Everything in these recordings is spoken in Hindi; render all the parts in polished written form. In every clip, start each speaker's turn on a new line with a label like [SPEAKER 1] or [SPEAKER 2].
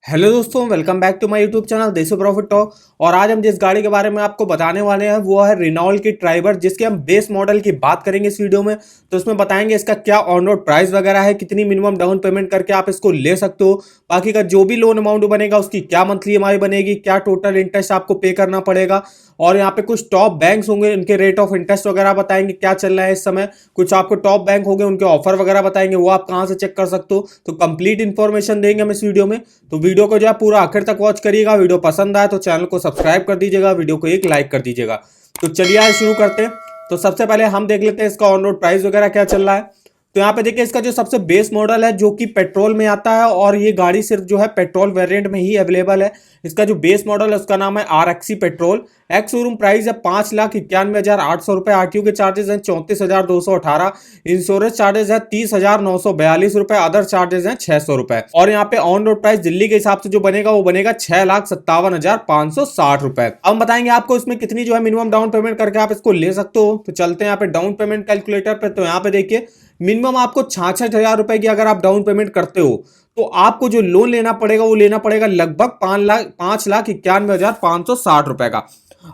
[SPEAKER 1] हेलो दोस्तों, welcome back to my YouTube channel Desi Profit Talk. और आज हम जिस गाड़ी के बारे में आपको बताने वाले हैं वो है रेनॉल्ट की ट्राइबर, जिसके हम बेस मॉडल की बात करेंगे इस वीडियो में। तो इसमें बताएंगे इसका क्या ऑन रोड प्राइस वगैरह है, कितनी मिनिमम डाउन पेमेंट करके आप इसको ले सकते हो, बाकी का जो भी लोन अमाउंट बनेगा उसकी क्या मंथली ईएमआई बनेगी, क्या टोटल इंटरेस्ट आपको पे करना पड़ेगा, और यहाँ पे कुछ टॉप बैंक्स होंगे उनके रेट ऑफ इंटरेस्ट वगैरह बताएंगे क्या चल रहा है इस समय। कुछ आपको टॉप बैंक होंगे उनके ऑफर वगैरह बताएंगे, वो आप कहाँ से चेक कर सकते हो। तो कंप्लीट इन्फॉर्मेशन देंगे हम इस वीडियो में। तो वीडियो को जो है पूरा आखिर तक वॉच करिएगा। वीडियो पसंद आए तो चैनल को सब्सक्राइब कर दीजिएगा, वीडियो को एक लाइक कर दीजिएगा। तो चलिए आज शुरू करते हैं। तो सबसे पहले हम देख लेते हैं इसका ऑन रोड प्राइस वगैरह क्या चल रहा है। तो यहाँ पे देखिए इसका जो सबसे बेस मॉडल है जो कि पेट्रोल में आता है, और ये गाड़ी सिर्फ जो है पेट्रोल वेरिएंट में ही अवेलेबल है। इसका जो बेस मॉडल है उसका नाम है RXE petrol. Ex showroom price है 5,91,800 रुपए। आरटीओ के चार्जेस हैं 34,218। इंश्योरेंस चार्जेस है 30,942 रुपए। अदर चार्जेस हैं 600 रुपए। और यहाँ पे ऑन रोड प्राइस दिल्ली के हिसाब से जो बनेगा वो बनेगा 6,57,560 रुपए। अब हम बताएंगे आपको इसमें कितनी जो है मिनिमम डाउन पेमेंट करके आप इसको ले सकते हो। तो चलते हैं यहाँ पे डाउन पेमेंट कैलकुलेटर पे। तो यहाँ पे देखिए मिनिमम आपको 66,000 रुपए की अगर आप डाउन पेमेंट करते हो तो आपको जो लोन लेना पड़ेगा वो लेना पड़ेगा लगभग 5,91,560 रुपए का।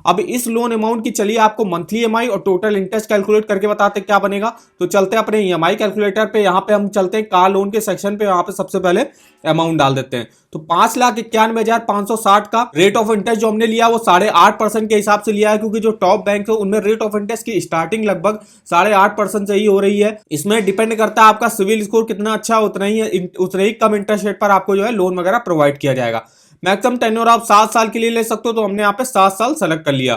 [SPEAKER 1] अब इस लोन अमाउंट की चलिए आपको मंथली ईएमआई और टोटल इंटरेस्ट कैलकुलेट करके बताते हैं क्या बनेगा। तो चलते हैं अपने ईएमआई कैलकुलेटर पे। यहाँ पे हम चलते हैं कार लोन के सेक्शन पे। यहाँ पे सबसे पहले अमाउंट डाल देते हैं। तो 5,91,560 का रेट ऑफ इंटरेस्ट जो हमने लिया वो 8.5% के हिसाब से लिया है, क्योंकि जो टॉप बैंक है उनमें रेट ऑफ इंटरेस्ट की स्टार्टिंग लगभग 8.5% से ही हो रही है। इसमें डिपेंड करता है आपका सिविल स्कोर कितना अच्छा, उतना ही कम इंटरेस्ट रेट पर आपको जो है लोन वगैरह प्रोवाइड किया जाएगा। मैक्सिमम टेन्योर आप 7 साल के लिए ले सकते हो, तो हमने यहाँ पे 7 साल सेलेक्ट कर लिया।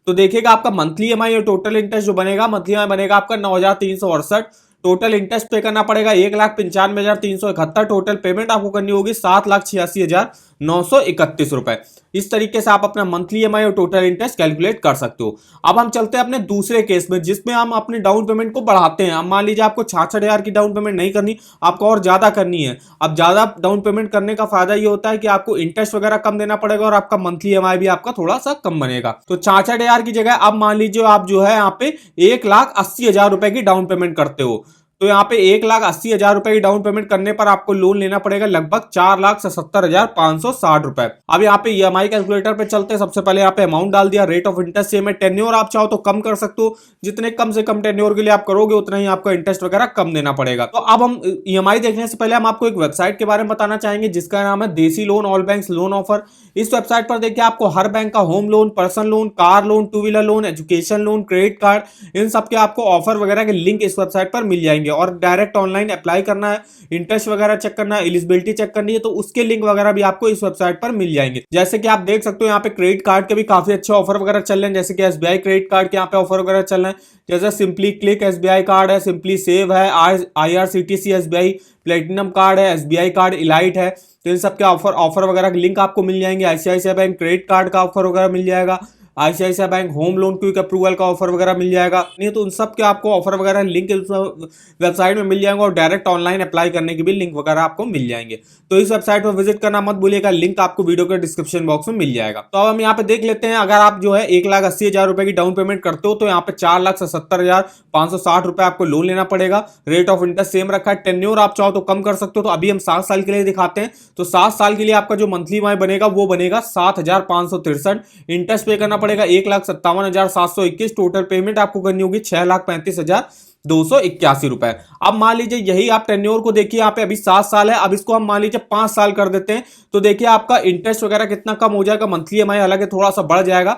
[SPEAKER 1] तो देखिएगा आपका मंथली ईएमआई और टोटल इंटरेस्ट जो बनेगा, मंथली ईएमआई बनेगा आपका 9,368। टोटल इंटरेस्ट पे करना पड़ेगा 1,95,371। टोटल पेमेंट आपको करनी होगी 7,86,931 रुपए। इस तरीके से आप अपना मंथली ईएमआई और टोटल इंटरेस्ट कैलकुलेट कर सकते हो। अब हम चलते हैं अपने दूसरे केस में जिसमें हम अपने डाउन पेमेंट को बढ़ाते हैं। अब मान लीजिए आपको 66,000 की डाउन पेमेंट नहीं करनी, आपको और ज्यादा करनी है। अब ज्यादा डाउन पेमेंट करने का फायदा ये होता है कि आपको इंटरेस्ट वगैरह कम देना पड़ेगा और आपका मंथली ईएमआई भी आपका थोड़ा सा कम बनेगा। तो 66,000 की जगह अब मान लीजिए आप जो है यहाँ पे 1,80,000 रुपए की डाउन पेमेंट करते हो। तो यहाँ पे 1,80,000 रुपए की डाउन पेमेंट करने पर आपको लोन लेना पड़ेगा लगभग 4,77,560 रुपए। अब यहाँ पे ईएमआई कैलकुलेटर पे चलते हैं। सबसे पहले यहाँ पे अमाउंट डाल दिया, रेट ऑफ इंटरेस्ट सेम है। टेन्योर आप चाहो तो कम कर सकते हो, जितने कम से कम टेन्योर के लिए आप करोगे उतना ही आपको इंटरेस्ट वगैरह कम देना पड़ेगा। तो अब हम ईएमआई देखने से पहले हम आपको एक वेबसाइट के बारे में बताना चाहेंगे जिसका नाम है देसी loan all banks loan offer. इस वेबसाइट पर देखिए आपको हर बैंक का home loan, personal loan, car loan, two wheeler loan, education loan, credit card, इन सब के आपको ऑफर वगैरह के लिंक इस वेबसाइट पर मिल जाएंगे। और डायरेक्ट ऑनलाइन अप्लाई करना है, इंटरेस्ट वगैरह चेक करना है, एलिजिबिलिटी चेक करनी है, तो उसके लिंक वगैरह भी आपको इस वेबसाइट पर मिल जाएंगे। जैसे कि आप देख सकते हो यहाँ पे क्रेडिट कार्ड के भी काफी अच्छे ऑफर वगैरह चल रहे हैं, जैसे कि एसबीआई क्रेडिट कार्ड के यहाँ पे ऑफर वगैरह चल रहे हैं। जैसे सिंपली क्लिक एसबीआई कार्ड है, सिंपली सेव है, IRCTC एसबीआई प्लेटिनम कार्ड है, एसबीआई कार्ड इलाइट है। तो इन सब के ऑफर वगैरह के लिंक आपको मिल जाएंगे। आईसीआईसीआई बैंक क्रेडिट कार्ड का ऑफर वगैरह मिल जाएगा। ICICI bank home loan quick approval का ऑफर वगैरह मिल जाएगा। नहीं तो उन सब के आपको ऑफर वगैरह लिंक वेबसाइट में मिल जाएंगे, और डायरेक्ट ऑनलाइन अप्लाई करने के भी लिंक वगैरह आपको मिल जाएंगे। तो इस वेबसाइट पर विजिट करना मत भूलिएगा, लिंक आपको वीडियो के डिस्क्रिप्शन बॉक्स में मिल जाएगा। तो अब हम यहाँ पे देख लेते हैं, अगर आप जो है 1,80,000 रुपए की डाउन पेमेंट करते हो तो यहाँ पे 4,77,560 रुपए आपको लोन लेना पड़ेगा। रेट ऑफ इंटरेस्ट सेम रखा है। टेन्योर आप चाहो तो कम कर सकते हो, तो अभी हम 7 साल के लिए दिखाते हैं। तो 7 साल के लिए आपका जो मंथली ईएमआई बनेगा वो बनेगा 7,563। इंटरेस्ट पे करना पड़ेगा 1,57,721। टोटल पेमेंट आपको करनी होगी 6,35,281 रुपए। अब मान लीजिए यही आप टेन्योर को देखिए, यहाँ पे अभी 7 साल है, अब इसको हम मान लीजिए 5 साल कर देते हैं। तो देखिए आपका इंटरेस्ट वगैरह कितना कम हो जाएगा। मंथली ईएमआई हालांकि थोड़ा सा बढ़ जाएगा।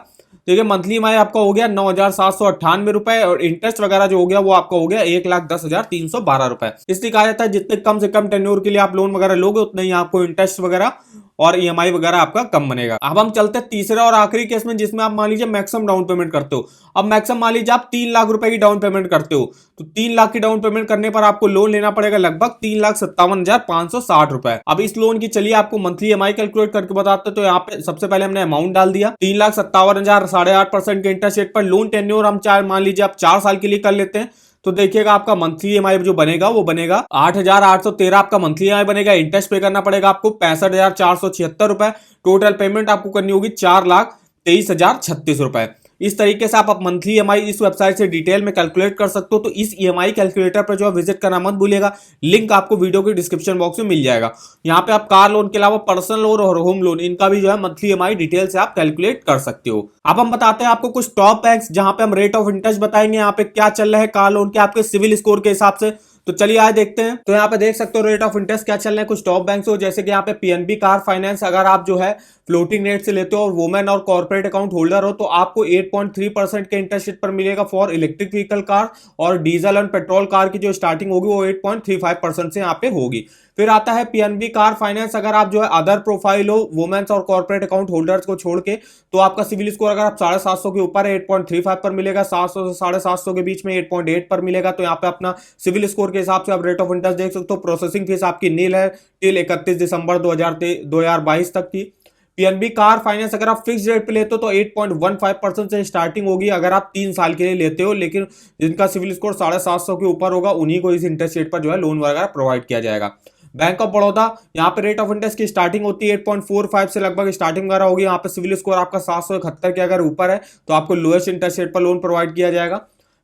[SPEAKER 1] देखिए मंथली ईएमआई आपका हो गया 9,798 रुपए, और इंटरेस्ट वगैरह जो हो गया वो आपका हो गया 1,10,312 रुपए। इसलिए कहा जाता है जितने कम से कम टेन्योर के लिए आप लोन वगैरह लोगे उतना ही आपको इंटरेस्ट वगैरह और ईएमआई वगैरह आपका कम बनेगा। अब हम चलते हैं तीसरे और आखिरी केस में जिसमें आप मान लीजिए मैक्सिमम डाउन पेमेंट करते हो। अब मैक्सिमम मान लीजिए आप 3 लाख रुपए की डाउन पेमेंट करते हो, तो 3 लाख की डाउन पेमेंट करने पर आपको लोन लेना पड़ेगा लगभग 3,57,560 रुपए। अब इस लोन की चलिए आपको मंथली ईएमआई कैलकुलेट करके बताते हैं। तो यहाँ पे सबसे पहले हमने अमाउंट डाल दिया 3,57,000, 8.5% के इंटरेस्ट रेट पर। लोन टेन्योर हम मान लीजिए आप 4 साल के लिए कर लेते हैं। तो देखिएगा आपका मंथली ईएमआई जो बनेगा वो बनेगा 8,813 आपका मंथली ईएमआई बनेगा। इंटरेस्ट पे करना पड़ेगा आपको 65,476 रुपए। टोटल पेमेंट आपको करनी होगी 4,23,036 रुपए। इस तरीके से आप मंथली ईएमआई इस वेबसाइट से डिटेल में कैलकुलेट कर सकते हो। तो इस ईएमआई कैलकुलेटर पर जो है विजिट करना मत भूलिएगा, लिंक आपको वीडियो के डिस्क्रिप्शन बॉक्स में मिल जाएगा। यहाँ पे आप कार लोन के अलावा पर्सनल लोन और होम लोन इनका भी जो है मंथली ईएमआई डिटेल से आप कैलकुलेट कर सकते हो। अब हम बताते हैं आपको कुछ टॉप बैंक्स जहां पे हम रेट ऑफ इंटरेस्ट बताएंगे, यहाँ पे क्या चल रहा है कार लोन के आपके सिविल स्कोर के हिसाब से। तो चलिए आज देखते हैं। तो यहाँ पे देख सकते हो रेट ऑफ इंटरेस्ट क्या चल रहे हैं कुछ टॉप बैंक्स हो, जैसे कि यहाँ पे पीएनबी कार फाइनेंस, अगर आप जो है फ्लोटिंग रेट से लेते हो और वुमेन और कॉर्पोरेट अकाउंट होल्डर हो तो आपको 8.3% के इंटरेस्ट रेट पर मिलेगा फॉर इलेक्ट्रिक व्हीकल कार, और डीजल और पेट्रोल कार की जो स्टार्टिंग होगी वो 8.35% से यहाँ पे होगी। फिर आता है पीएनबी कार फाइनेंस, अगर आप जो है अदर प्रोफाइल हो वुमेन्स और कॉर्पोरेट अकाउंट होल्डर्स को छोड़ के, तो आपका सिविल स्कोर अगर आप 750 के ऊपर है 8.35 पर मिलेगा, 700 से 750 के बीच में 8.8 पर मिलेगा। तो यहाँ पे अपना सिविल स्कोर के हिसाब से आप रेट ऑफ इंटरेस्ट देख सकते हो। प्रोसेसिंग फीस आपकी नील है टिल 31 दिसंबर 2022 तक की। पीएनबी कार फाइनेंस अगर आप फिक्स रेट पे लेते हो तो 8.15% से स्टार्टिंग होगी अगर आप 3 साल के लिए लेते हो, लेकिन जिनका सिविल स्कोर 750 के ऊपर होगा उन्हीं को इस इंटरेस्ट रेट पर जो है लोन वगैरह प्रोवाइड किया जाएगा। बैंक ऑफ बड़ौदा, यहाँ पे रेट ऑफ इंटरेस्ट की स्टार्टिंग होती है 8.45 से लगभग स्टार्टिंग वगैरह होगी। यहाँ पे सिविल स्कोर आपका 771 के अगर ऊपर है तो आपको लोएस्ट इंटरेस्ट रेट पर लोन प्रोवाइड किया जाएगा।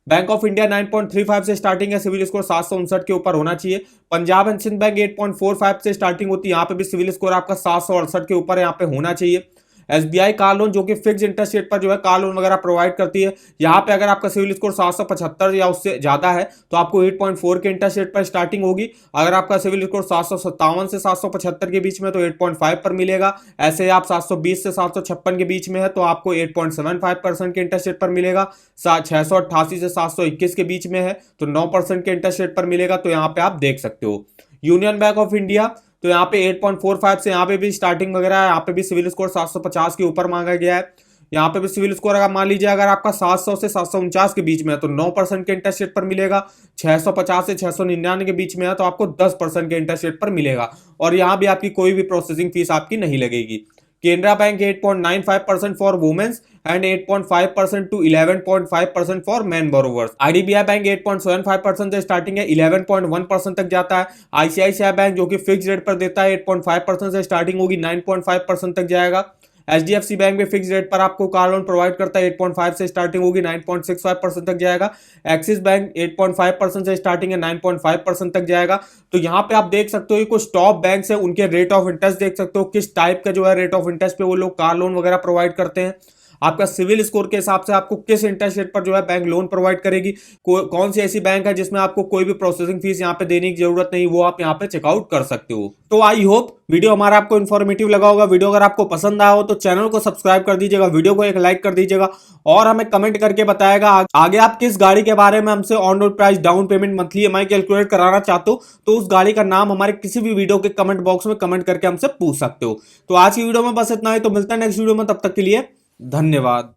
[SPEAKER 1] बैंक ऑफ इंडिया 9.35 से स्टार्टिंग है, सिविल स्कोर 759 के ऊपर होना चाहिए। पंजाब एंड सिंध बैंक 8.45 से स्टार्टिंग होती है, यहाँ पे भी सिविल स्कोर आपका 768 के ऊपर यहाँ पे होना चाहिए। एसबीआई कार लोन जो कि फिक्स इंटरेस्ट रेट पर जो है कार लोन वगैरह प्रोवाइड करती है, यहाँ पे अगर आपका सिविल स्कोर 775 या उससे ज्यादा है तो आपको 8.4 के इंटरेस्ट रेट पर स्टार्टिंग होगी। अगर आपका सिविल स्कोर 757 से 775 के बीच में तो 8.5 पर मिलेगा। ऐसे आप 720 से 756 के बीच में है तो आपको 8.75% के इंटरेस्ट रेट पर मिलेगा। 688 से 721 के बीच में है तो 9% के इंटरेस्ट रेट पर मिलेगा। तो यहाँ पे आप देख सकते हो। यूनियन बैंक ऑफ इंडिया, तो यहाँ पे 8.45 से यहाँ पे भी स्टार्टिंग वगैरह है, यहाँ पे भी सिविल स्कोर 750 के ऊपर मांगा गया है। यहाँ पे भी सिविल स्कोर अगर मान लीजिए अगर आपका 700 से 749 के बीच में है तो 9% के इंटरेस्ट रेट पर मिलेगा। 650 से 699 के बीच में है तो आपको 10% के इंटरेस्ट रेट पर मिलेगा, और यहाँ भी आपकी कोई भी प्रोसेसिंग फीस आपकी नहीं लगेगी। Canara bank 8.95% for womens and 8.5% to 11.5% for man borrowers. IDBI bank 8.75% से स्टार्टिंग है, 11.1% तक जाता है। आईसीआईसीआई बैंक जो कि फिक्स रेट पर देता है 8.5% से स्टार्टिंग होगी, 9.5% तक जाएगा। एचडीएफसी बैंक में फिक्स रेट पर आपको कार लोन प्रोवाइड करता है, 8.5 से स्टार्टिंग होगी, 9.65% तक जाएगा। एक्सिस बैंक 8.5% से स्टार्टिंग है, 9.5% तक जाएगा। तो यहाँ पे आप देख सकते हो ये कुछ टॉप बैंक्स है, उनके रेट ऑफ इंटरेस्ट देख सकते हो किस टाइप का जो है रेट ऑफ इंटरेस्ट पे वो लोग कार लोन वगैरह प्रोवाइड करते हैं। आपका सिविल स्कोर के हिसाब से आपको किस इंटरेस्ट रेट पर जो है बैंक लोन प्रोवाइड करेगी, कौन सी ऐसी बैंक है जिसमें आपको कोई भी प्रोसेसिंग फीस यहाँ पे देने की जरूरत नहीं, वो आप यहाँ पे चेकआउट कर सकते हो। तो आई होप वीडियो हमारा आपको इन्फॉर्मेटिव लगा होगा। वीडियो अगर आपको पसंद आया हो तो चैनल को सब्सक्राइब कर दीजिएगा, वीडियो को एक लाइक कर दीजिएगा, और हमें कमेंट करके बताएगा आगे आप किस गाड़ी के बारे में हमसे on road price, down payment, monthly EMI calculate कराना चाहते हो तो उस गाड़ी का नाम हमारे किसी भी वीडियो के कमेंट बॉक्स में कमेंट करके हमसे पूछ सकते हो। तो आज की वीडियो में बस इतना ही, तो मिलता है नेक्स्ट वीडियो में, तब तक के लिए धन्यवाद।